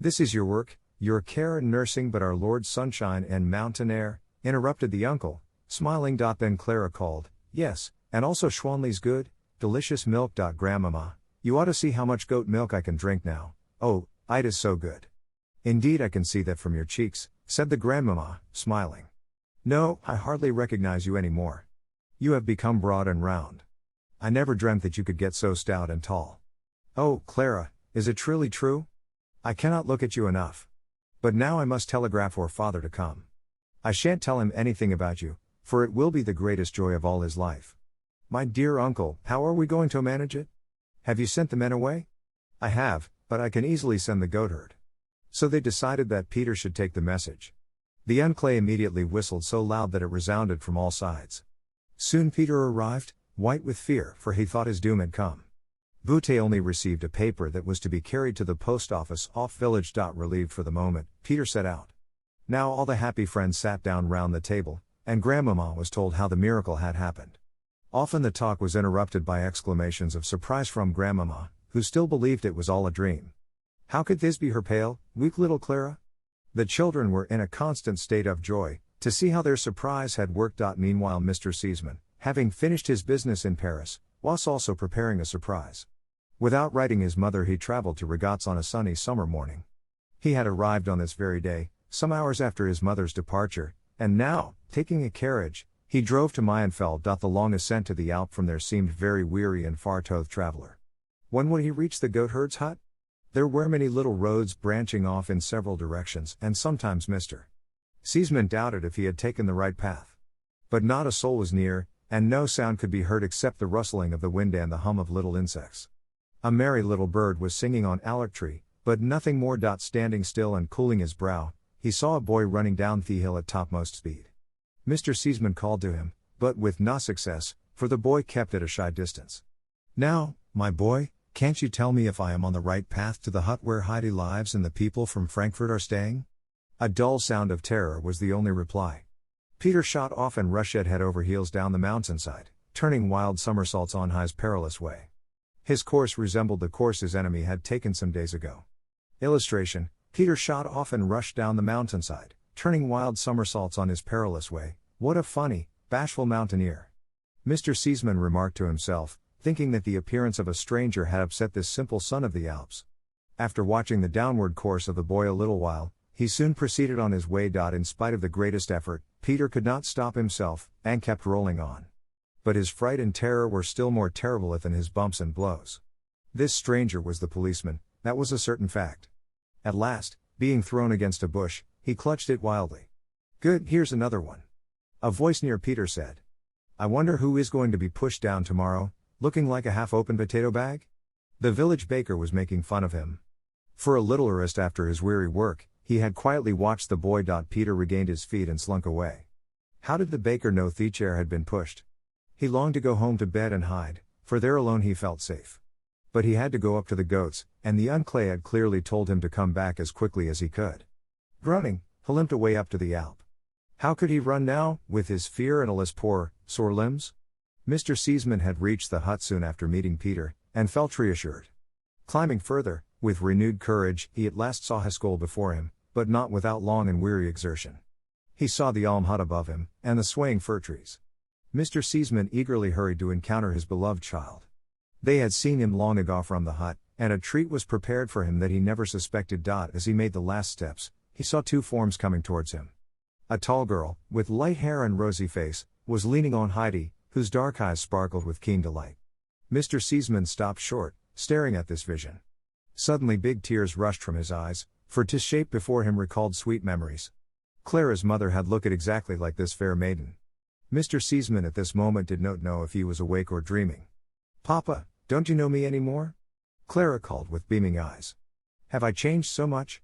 This is your work, your care and nursing, but our Lord's sunshine and mountain air," interrupted the uncle, smiling. Then Clara called, "Yes, and also Schwanley's good, delicious milk. Grandmama, you ought to see how much goat milk I can drink now. Oh, it is so good." "Indeed, I can see that from your cheeks," said the grandmama, smiling. "No, I hardly recognize you any more. You have become broad and round. I never dreamt that you could get so stout and tall. Oh, Clara, is it truly true? I cannot look at you enough. But now I must telegraph for father to come. I shan't tell him anything about you, for it will be the greatest joy of all his life. My dear uncle, how are we going to manage it? Have you sent the men away?" "I have, but I can easily send the goatherd." So they decided that Peter should take the message. The uncle immediately whistled so loud that it resounded from all sides. Soon Peter arrived, white with fear, for he thought his doom had come. Butte only received a paper that was to be carried to the post office off village. Relieved for the moment, Peter set out. Now all the happy friends sat down round the table, and Grandmama was told how the miracle had happened. Often the talk was interrupted by exclamations of surprise from Grandmama, who still believed it was all a dream. How could this be her pale, weak little Clara? The children were in a constant state of joy to see how their surprise had worked. Meanwhile, Mr. Seesman, having finished his business in Paris, was also preparing a surprise. Without writing his mother, he traveled to Regatz on a sunny summer morning. He had arrived on this very day, some hours after his mother's departure, and now, taking a carriage, he drove to Mayenfeld. The long ascent to the Alp from there seemed very weary and far to the traveler. When would he reach the goatherd's hut? There were many little roads branching off in several directions, and sometimes Mr. Seesman doubted if he had taken the right path. But not a soul was near, and no sound could be heard except the rustling of the wind and the hum of little insects. A merry little bird was singing on Alec tree, but nothing more. Standing still and cooling his brow, he saw a boy running down the hill at topmost speed. Mr. Seesman called to him, but with no success, for the boy kept at a shy distance. "Now, my boy, can't you tell me if I am on the right path to the hut where Heidi lives and the people from Frankfurt are staying?" A dull sound of terror was the only reply. Peter shot off and rushed head over heels down the mountainside, turning wild somersaults on Hei's perilous way. His course resembled the course his enemy had taken some days ago. Illustration: Peter shot off and rushed down the mountainside, turning wild somersaults on his perilous way. What a funny, bashful mountaineer. Mr. Seesman remarked to himself, thinking that the appearance of a stranger had upset this simple son of the Alps. After watching the downward course of the boy a little while, he soon proceeded on his way. In spite of the greatest effort, Peter could not stop himself, and kept rolling on. But his fright and terror were still more terrible than his bumps and blows. This stranger was the policeman, that was a certain fact. At last, being thrown against a bush, he clutched it wildly. "Good, here's another one." A voice near Peter said. "I wonder who is going to be pushed down tomorrow, looking like a half-open potato bag?" The village baker was making fun of him. For a little rest after his weary work, he had quietly watched the boy. Peter regained his feet and slunk away. How did the baker know the chair had been pushed? He longed to go home to bed and hide, for there alone he felt safe. But he had to go up to the goats, and the uncle had clearly told him to come back as quickly as he could. Groaning, he limped away up to the Alp. How could he run now, with his fear and his poor, sore limbs? Mr. Seesman had reached the hut soon after meeting Peter, and felt reassured. Climbing further, with renewed courage, he at last saw his goal before him, but not without long and weary exertion. He saw the alm hut above him, and the swaying fir trees. Mr. Seesman eagerly hurried to encounter his beloved child. They had seen him long ago from the hut, and a treat was prepared for him that he never suspected. As he made the last steps, he saw two forms coming towards him. A tall girl, with light hair and rosy face, was leaning on Heidi, whose dark eyes sparkled with keen delight. Mr. Seesman stopped short, staring at this vision. Suddenly big tears rushed from his eyes, for 'tis shape before him recalled sweet memories. Clara's mother had looked exactly like this fair maiden. Mr. Seesman at this moment did not know if he was awake or dreaming. "Papa, don't you know me any more?" Clara called with beaming eyes. "Have I changed so much?"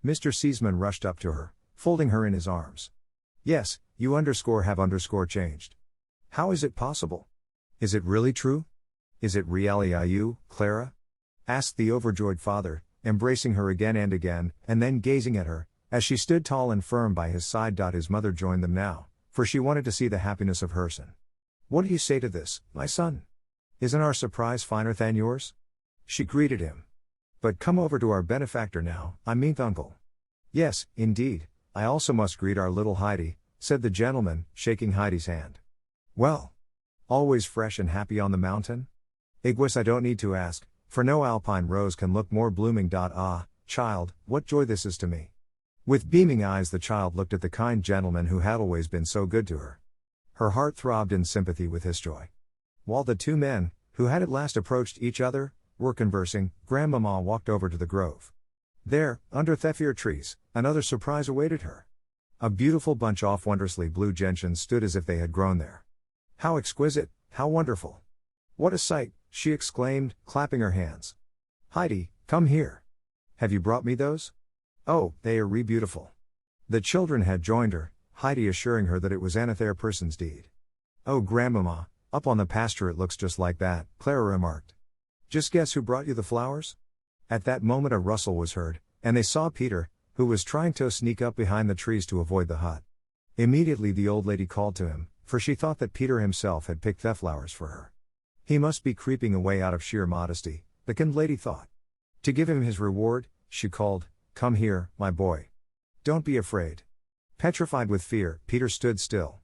Mr. Seesman rushed up to her, folding her in his arms. "Yes, you have changed. How is it possible? Is it really true? Is it really Clara? Asked the overjoyed father, embracing her again, and then gazing at her, as she stood tall and firm by his side. His mother joined them now, for she wanted to see the happiness of her son. What do you say to this, my son? Isn't our surprise finer than yours? She greeted him. But come over to our benefactor now, I mean uncle. Yes, indeed, I also must greet our little Heidi, said the gentleman, shaking Heidi's hand. Well, always fresh and happy on the mountain? Iguis, I don't need to ask, for no alpine rose can look more blooming. Ah, child, what joy this is to me. With beaming eyes the child looked at the kind gentleman who had always been so good to her. Her heart throbbed in sympathy with his joy. While the two men, who had at last approached each other, were conversing, Grandmama walked over to the grove. There, under Thefir trees, another surprise awaited her. A beautiful bunch of wondrously blue gentians stood as if they had grown there. How exquisite, how wonderful! What a sight, she exclaimed, clapping her hands. Heidi, come here. Have you brought me those? Oh, they are beautiful. The children had joined her, Heidi assuring her that it was another person's deed. Oh Grandmama, up on the pasture it looks just like that, Clara remarked. Just guess who brought you the flowers? At that moment a rustle was heard, and they saw Peter, who was trying to sneak up behind the trees to avoid the hut. Immediately the old lady called to him, for she thought that Peter himself had picked the flowers for her. He must be creeping away out of sheer modesty, the kind lady thought. To give him his reward, she called, Come here, my boy. Don't be afraid. Petrified with fear, Peter stood still.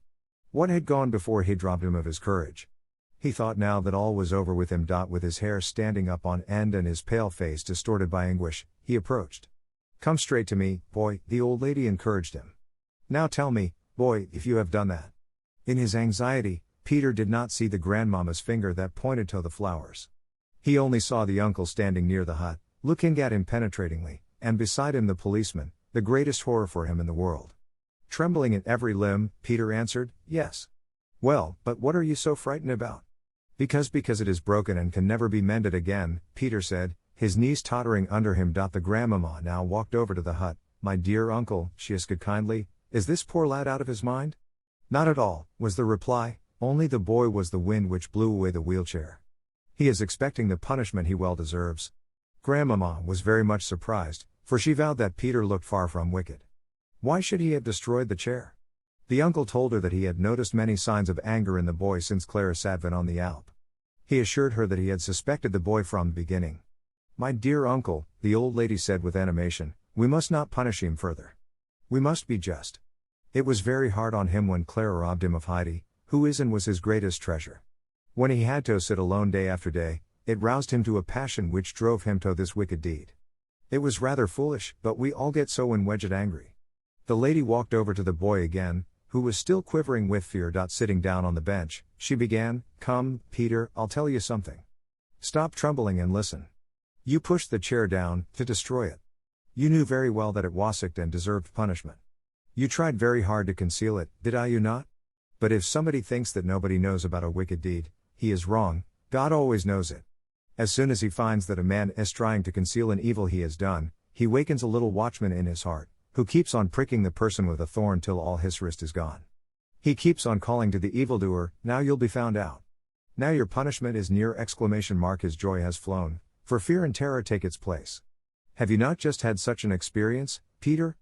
What had gone before had robbed him of his courage. He thought now that all was over with him. With his hair standing up on end and his pale face distorted by anguish, he approached. Come straight to me, boy, the old lady encouraged him. Now tell me, boy, if you have done that. In his anxiety, Peter did not see the grandmama's finger that pointed to the flowers. He only saw the uncle standing near the hut, looking at him penetratingly, and beside him the policeman, the greatest horror for him in the world. Trembling in every limb, Peter answered, Yes. Well, but what are you so frightened about? Because it is broken and can never be mended again, Peter said, his knees tottering under him. The grandmama now walked over to the hut. My dear uncle, she asked kindly, is this poor lad out of his mind? Not at all, was the reply, only the boy was the wind which blew away the wheelchair. He is expecting the punishment he well deserves. Grandmama was very much surprised, for she vowed that Peter looked far from wicked. Why should he have destroyed the chair? The uncle told her that he had noticed many signs of anger in the boy since Clara's advent on the Alp. He assured her that he had suspected the boy from the beginning. My dear uncle, the old lady said with animation, we must not punish him further. We must be just. It was very hard on him when Clara robbed him of Heidi, who is and was his greatest treasure. When he had to sit alone day after day, it roused him to a passion which drove him to this wicked deed. It was rather foolish, but we all get so when wedged angry. The lady walked over to the boy again, who was still quivering with fear. Sitting down on the bench, she began, Come, Peter, I'll tell you something. Stop trembling and listen. You pushed the chair down, to destroy it. You knew very well that it wasn't and deserved punishment. You tried very hard to conceal it, did you not? But if somebody thinks that nobody knows about a wicked deed, he is wrong. God always knows it. As soon as he finds that a man is trying to conceal an evil he has done, he wakens a little watchman in his heart, who keeps on pricking the person with a thorn till all his wrist is gone. He keeps on calling to the evildoer, now you'll be found out. Now your punishment is near! His joy has flown, for fear and terror take its place. Have you not just had such an experience, Peter?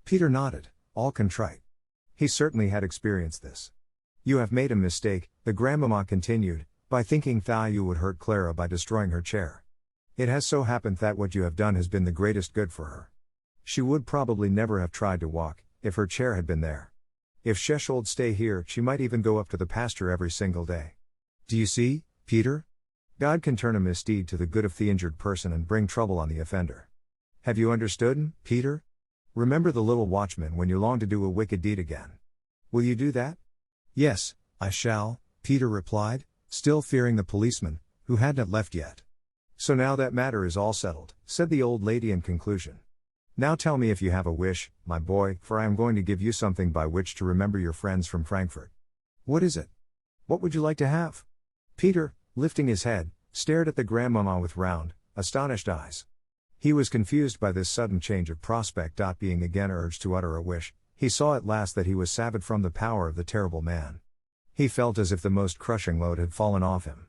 Peter nodded, all contrite. He certainly had experienced this. You have made a mistake, the grandmama continued, by thinking that you would hurt Clara by destroying her chair. It has so happened that what you have done has been the greatest good for her. She would probably never have tried to walk, if her chair had been there. If she should stay here, she might even go up to the pasture every single day. Do you see, Peter? God can turn a misdeed to the good of the injured person and bring trouble on the offender. Have you understood, Peter? Remember the little watchman when you long to do a wicked deed again. Will you do that? Yes, I shall, Peter replied, still fearing the policeman, who hadn't left yet. So now that matter is all settled, said the old lady in conclusion. Now tell me if you have a wish, my boy, for I am going to give you something by which to remember your friends from Frankfurt. What is it? What would you like to have? Peter, lifting his head, stared at the grandmama with round, astonished eyes. He was confused by this sudden change of prospect. Being again urged to utter a wish, he saw at last that he was saved from the power of the terrible man. He felt as if the most crushing load had fallen off him.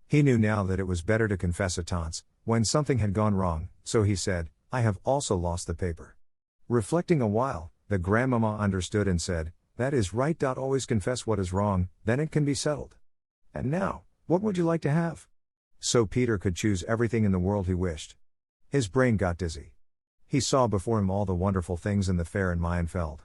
He knew now that it was better to confess at once, when something had gone wrong, so he said, "I have also lost the paper." Reflecting a while, the grandmama understood and said, "That is right. Always confess what is wrong, then it can be settled. And now, what would you like to have?" So Peter could choose everything in the world he wished. His brain got dizzy. He saw before him all the wonderful things in the fair in Mayenfeld.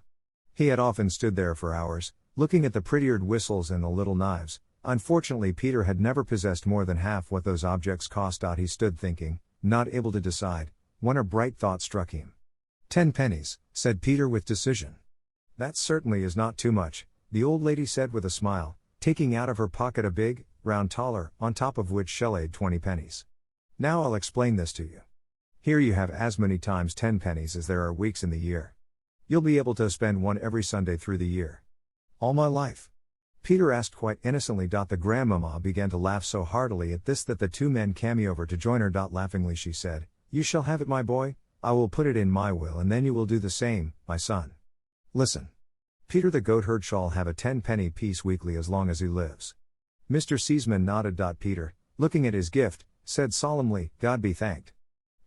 He had often stood there for hours, looking at the pretty-eared whistles and the little knives. Unfortunately, Peter had never possessed more than half what those objects cost. He stood thinking, not able to decide, when a bright thought struck him. 10 pennies, said Peter with decision. That certainly is not too much, the old lady said with a smile, taking out of her pocket a big, round thaler, on top of which shell laid 20 pennies. Now I'll explain this to you. Here you have as many times 10 pennies as there are weeks in the year. You'll be able to spend one every Sunday through the year. All my life? Peter asked quite innocently. The grandmama began to laugh so heartily at this that the two men came over to join her. Laughingly she said, "You shall have it, my boy. I will put it in my will and then you will do the same, my son. Listen. Peter the goatherd shall have a 10-penny piece weekly as long as he lives." Mr. Seaman nodded. Peter, looking at his gift, said solemnly, "God be thanked."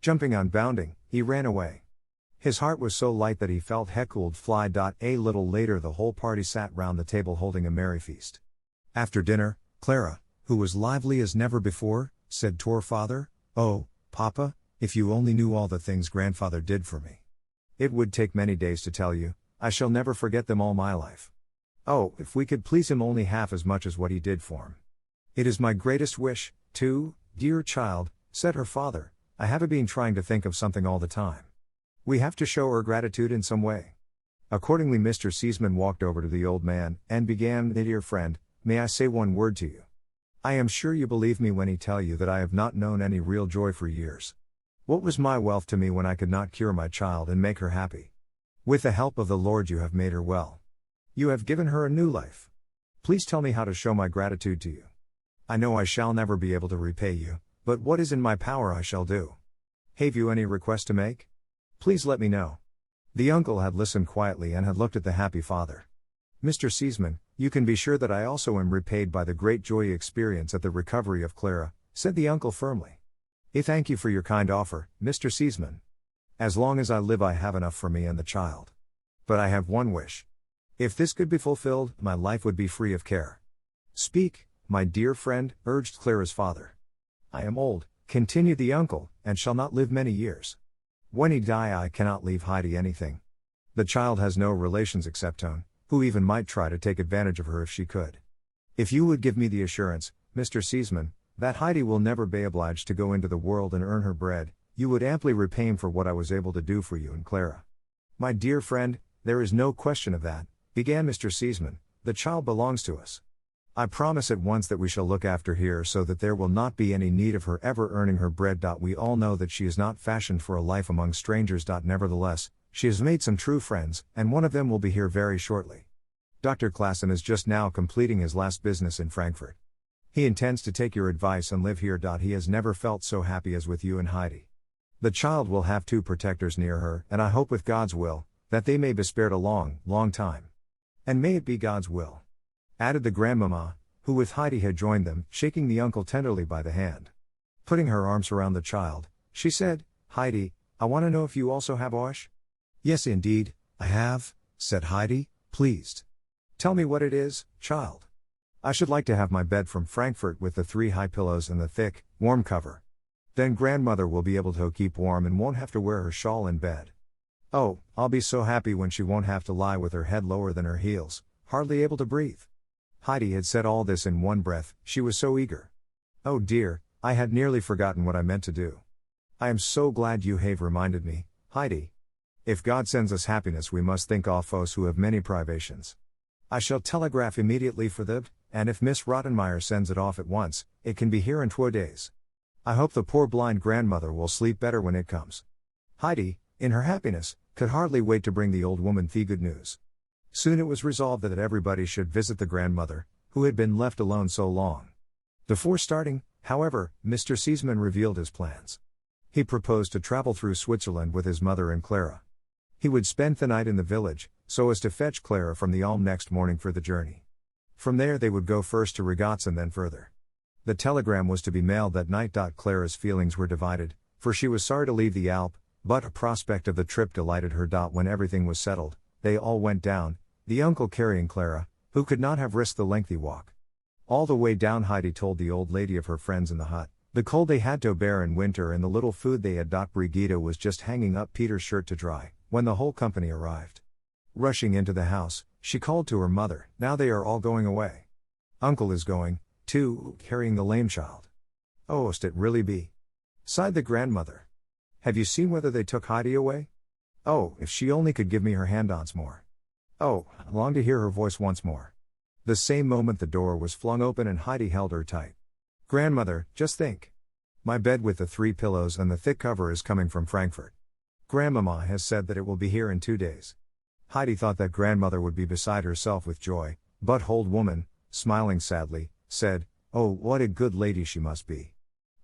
Jumping on bounding, he ran away. His heart was so light that he felt heckled fly. A little later the whole party sat round the table holding a merry feast. After dinner, Clara, who was lively as never before, said to her father, "Oh, Papa, if you only knew all the things grandfather did for me. It would take many days to tell you, I shall never forget them all my life. Oh, if we could please him only half as much as what he did for him. It is my greatest wish, too, dear child," said her father. "I have been trying to think of something all the time. We have to show her gratitude in some way." Accordingly Mr. Seaman walked over to the old man, and began, "Dear friend, may I say one word to you? I am sure you believe me when I tell you that I have not known any real joy for years. What was my wealth to me when I could not cure my child and make her happy? With the help of the Lord you have made her well. You have given her a new life. Please tell me how to show my gratitude to you. I know I shall never be able to repay you, but what is in my power I shall do. Have you any request to make? Please let me know." The uncle had listened quietly and had looked at the happy father. "Mr. Seaman, you can be sure that I also am repaid by the great joy you experience at the recovery of Clara," said the uncle firmly. "I thank you for your kind offer, Mr. Seaman. As long as I live I have enough for me and the child. But I have one wish. If this could be fulfilled, my life would be free of care." "Speak, my dear friend," urged Clara's father. "I am old," continued the uncle, "and shall not live many years. When I die I cannot leave Heidi anything. The child has no relations except Tone, who even might try to take advantage of her if she could. If you would give me the assurance, Mr. Seaman, that Heidi will never be obliged to go into the world and earn her bread, you would amply repay me for what I was able to do for you and Clara." "My dear friend, there is no question of that," began Mr. Seaman. "The child belongs to us. I promise at once that we shall look after her so that there will not be any need of her ever earning her bread. We all know that she is not fashioned for a life among strangers. Nevertheless, she has made some true friends, and one of them will be here very shortly. Dr. Klassen is just now completing his last business in Frankfurt. He intends to take your advice and live here. He has never felt so happy as with you and Heidi. The child will have 2 protectors near her, and I hope with God's will, that they may be spared a long, long time. And may it be God's will," added the grandmama, who with Heidi had joined them, shaking the uncle tenderly by the hand. Putting her arms around the child, she said, "Heidi, I want to know if you also have Osh?" "Yes indeed, I have," said Heidi, pleased. "Tell me what it is, child. I should like to have my bed from Frankfurt with the 3 high pillows and the thick, warm cover. Then grandmother will be able to keep warm and won't have to wear her shawl in bed. Oh, I'll be so happy when she won't have to lie with her head lower than her heels, hardly able to breathe." Heidi had said all this in one breath, she was so eager. "Oh dear, I had nearly forgotten what I meant to do. I am so glad you have reminded me, Heidi. If God sends us happiness we must think of us who have many privations. I shall telegraph immediately for the, and if Miss Rottenmeier sends it off at once, it can be here in 2 days. I hope the poor blind grandmother will sleep better when it comes." Heidi, in her happiness, could hardly wait to bring the old woman the good news. Soon it was resolved that everybody should visit the grandmother, who had been left alone so long. Before starting, however, Mr. Seaman revealed his plans. He proposed to travel through Switzerland with his mother and Clara. He would spend the night in the village, so as to fetch Clara from the Alm next morning for the journey. From there they would go first to Regatz and then further. The telegram was to be mailed that night. Clara's feelings were divided, for she was sorry to leave the Alp, but a prospect of the trip delighted her. When everything was settled, they all went down, the uncle carrying Clara, who could not have risked the lengthy walk. All the way down Heidi told the old lady of her friends in the hut, the cold they had to bear in winter and the little food they had. Brigitte was just hanging up Peter's shirt to dry, when the whole company arrived. Rushing into the house, she called to her mother, "Now they are all going away. Uncle is going, too, carrying the lame child." "Ohst it really be?" sighed the grandmother. "Have you seen whether they took Heidi away? Oh, if she only could give me her hand once more. Oh, I long to hear her voice once more." The same moment the door was flung open and Heidi held her tight. "Grandmother, just think. My bed with the 3 pillows and the thick cover is coming from Frankfurt. Grandmama has said that it will be here in 2 days. Heidi thought that grandmother would be beside herself with joy, but old woman, smiling sadly, said, "Oh, what a good lady she must be.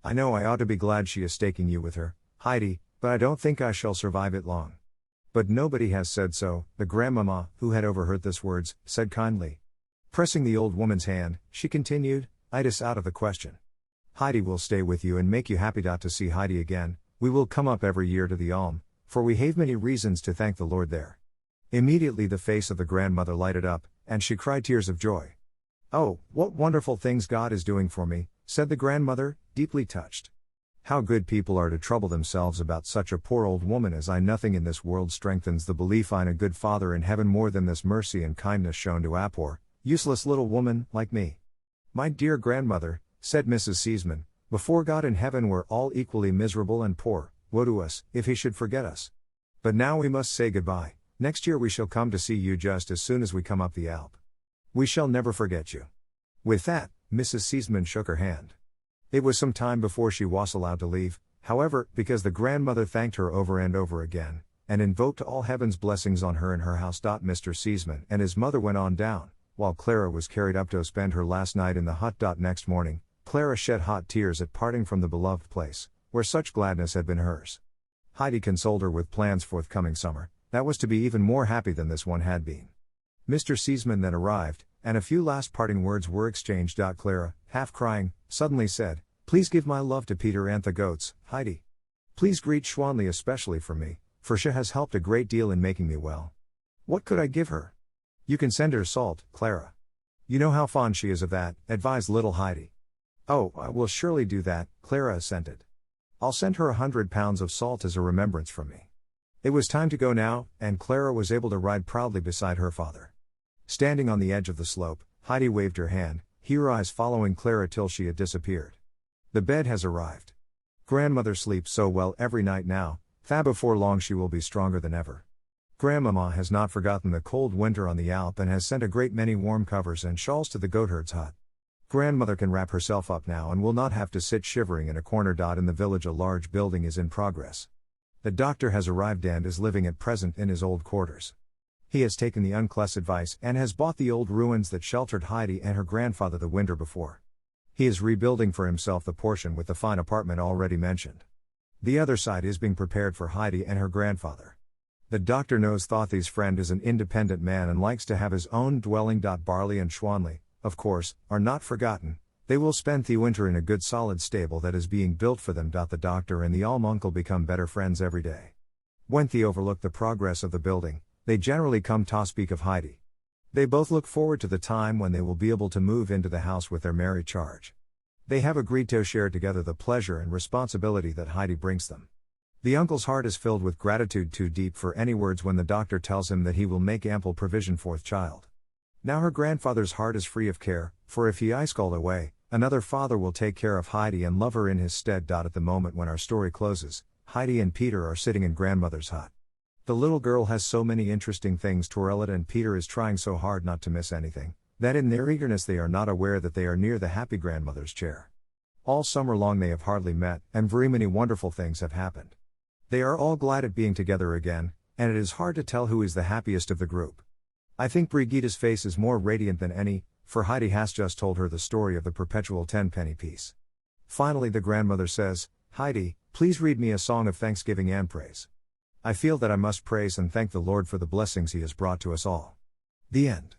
I know I ought to be glad she is taking you with her, Heidi, but I don't think I shall survive it long." But nobody has said so, the grandmama, who had overheard these words, said kindly. Pressing the old woman's hand, she continued, "It is out of the question. Heidi will stay with you and make you happy. To see Heidi again, we will come up every year to the Alm, for we have many reasons to thank the Lord there." Immediately the face of the grandmother lighted up, and she cried tears of joy. "Oh, what wonderful things God is doing for me," said the grandmother, deeply touched. "How good people are to trouble themselves about such a poor old woman as I. Nothing in this world strengthens the belief in a good Father in heaven more than this mercy and kindness shown to a poor, useless little woman like me." "My dear grandmother," said Mrs. Seesman, "before God in heaven we're all equally miserable and poor. Woe to us, if he should forget us. But now we must say goodbye. Next year we shall come to see you just as soon as we come up the Alp. We shall never forget you." With that, Mrs. Seesman shook her hand. It was some time before she was allowed to leave, however, because the grandmother thanked her over and over again, and invoked all heaven's blessings on her and her house. Mr. Seesman and his mother went on down, while Clara was carried up to spend her last night in the hut. Next morning, Clara shed hot tears at parting from the beloved place, where such gladness had been hers. Heidi consoled her with plans for the coming summer, that was to be even more happy than this one had been. Mr. Seesman then arrived, and a few last parting words were exchanged. Clara, half crying, suddenly said, "Please give my love to Peter and the goats, Heidi. Please greet Schwanli especially for me, for she has helped a great deal in making me well." "What could I give her?" "You can send her salt, Clara. You know how fond she is of that," advised little Heidi. "Oh, I will surely do that," Clara assented. "I'll send her 100 pounds of salt as a remembrance from me." It was time to go now, and Clara was able to ride proudly beside her father. Standing on the edge of the slope, Heidi waved her hand, her eyes following Clara till she had disappeared. "The bed has arrived. Grandmother sleeps so well every night now, that before long she will be stronger than ever. Grandmama has not forgotten the cold winter on the Alp and has sent a great many warm covers and shawls to the goatherd's hut. Grandmother can wrap herself up now and will not have to sit shivering in a corner. In the village a large building is in progress. The doctor has arrived and is living at present in his old quarters. He has taken the uncle's advice and has bought the old ruins that sheltered Heidi and her grandfather the winter before. He is rebuilding for himself the portion with the fine apartment already mentioned. The other side is being prepared for Heidi and her grandfather. The doctor knows Thothi's friend is an independent man and likes to have his own dwelling. Barley and Schwanli, of course, are not forgotten. They will spend the winter in a good solid stable that is being built for them. The doctor and the alm uncle become better friends every day. When they overlook the progress of the building, they generally come to speak of Heidi. They both look forward to the time when they will be able to move into the house with their merry charge. They have agreed to share together the pleasure and responsibility that Heidi brings them. The uncle's heart is filled with gratitude too deep for any words when the doctor tells him that he will make ample provision for the child. Now her grandfather's heart is free of care, for if he is called away, another father will take care of Heidi and love her in his stead. At the moment when our story closes, Heidi and Peter are sitting in grandmother's hut. The little girl has so many interesting things to relate and Peter is trying so hard not to miss anything, that in their eagerness they are not aware that they are near the happy grandmother's chair. All summer long they have hardly met, and very many wonderful things have happened. They are all glad at being together again, and it is hard to tell who is the happiest of the group. I think Brigitte's face is more radiant than any, for Heidi has just told her the story of the perpetual 10-penny piece. Finally the grandmother says, "Heidi, please read me a song of thanksgiving and praise. I feel that I must praise and thank the Lord for the blessings he has brought to us all." The end.